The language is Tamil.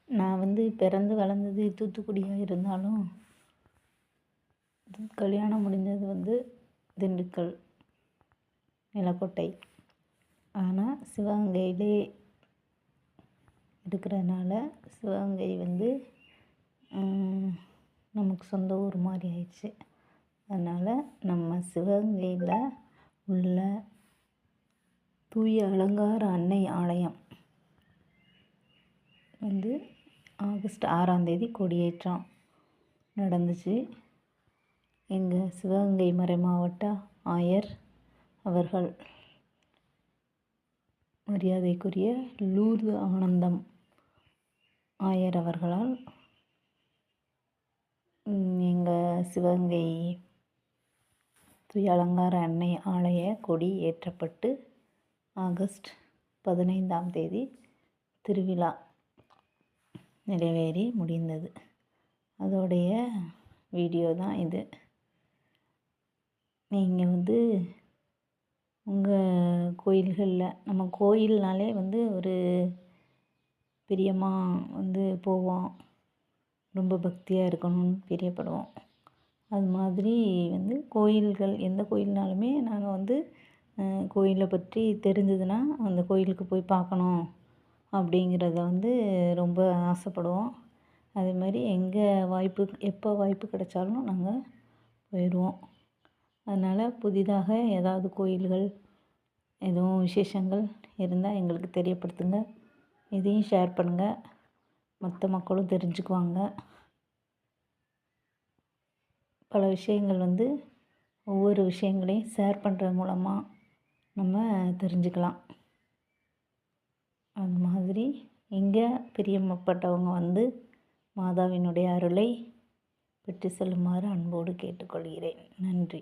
நான் வந்து பிறந்து வளர்ந்தது தூத்துக்குடியாக இருந்தாலும் கல்யாணம் முடிஞ்சது வந்து திண்டுக்கல் நிலக்கோட்டை. ஆனால் சிவகங்கையிலே இருக்கிறதுனால சிவகங்கை வந்து நமக்கு சொந்த ஊர் மாதிரி ஆயிடுச்சு. அதனால் நம்ம சிவகங்கையில் உள்ள தூய அலங்கார அன்னை ஆலயம் வந்து ஆகஸ்ட் 6 கொடியேற்றம் நடந்துச்சு. எங்கள் சிவகங்கை மறைமாவட்ட ஆயர் அவர்கள் மரியாதைக்குரிய லூர்து ஆனந்தம் ஆயர் அவர்களால் எங்கள் சிவகங்கை தூய அலங்கார அன்னை ஆலய கொடி ஏற்றப்பட்டு ஆகஸ்ட் 15 திருவிழா நிறைவேறி முடிந்தது. அதோடைய வீடியோ தான் இது. நீங்கள் வந்து உங்கள் கோயில்களில், நம்ம கோயில்னாலே வந்து ஒரு பிரியமாக வந்து போவோம், ரொம்ப பக்தியாக இருக்கணும்னு பிரியப்படுவோம். அது மாதிரி வந்து கோயில்கள், எந்த கோயில்னாலுமே நாங்கள் வந்து கோயிலை பற்றி தெரிஞ்சதுன்னா அந்த கோயிலுக்கு போய் பார்க்கணும் அப்படிங்கிறத வந்து ரொம்ப ஆசைப்படுவோம். அதே மாதிரி எப்போ வாய்ப்பு கிடைச்சாலும் நாங்கள் போயிடுவோம். அதனால் புதிதாக ஏதாவது கோயில்கள் எதுவும் விசேஷங்கள் இருந்தால் எங்களுக்கு தெரியப்படுத்துங்க. இதையும் ஷேர் பண்ணுங்கள், மற்ற மக்களும் தெரிஞ்சுக்குவாங்க. பல விஷயங்கள் வந்து ஒவ்வொரு விஷயங்களையும் ஷேர் பண்ணுறது மூலமாக நம்ம தெரிஞ்சுக்கலாம். அது மாதிரி இங்கே பிரியப்பட்டவங்க வந்து மாதாவினுடைய அருளை பெற்று செல்லுமாறு அன்போடு கேட்டுக்கொள்கிறேன். நன்றி.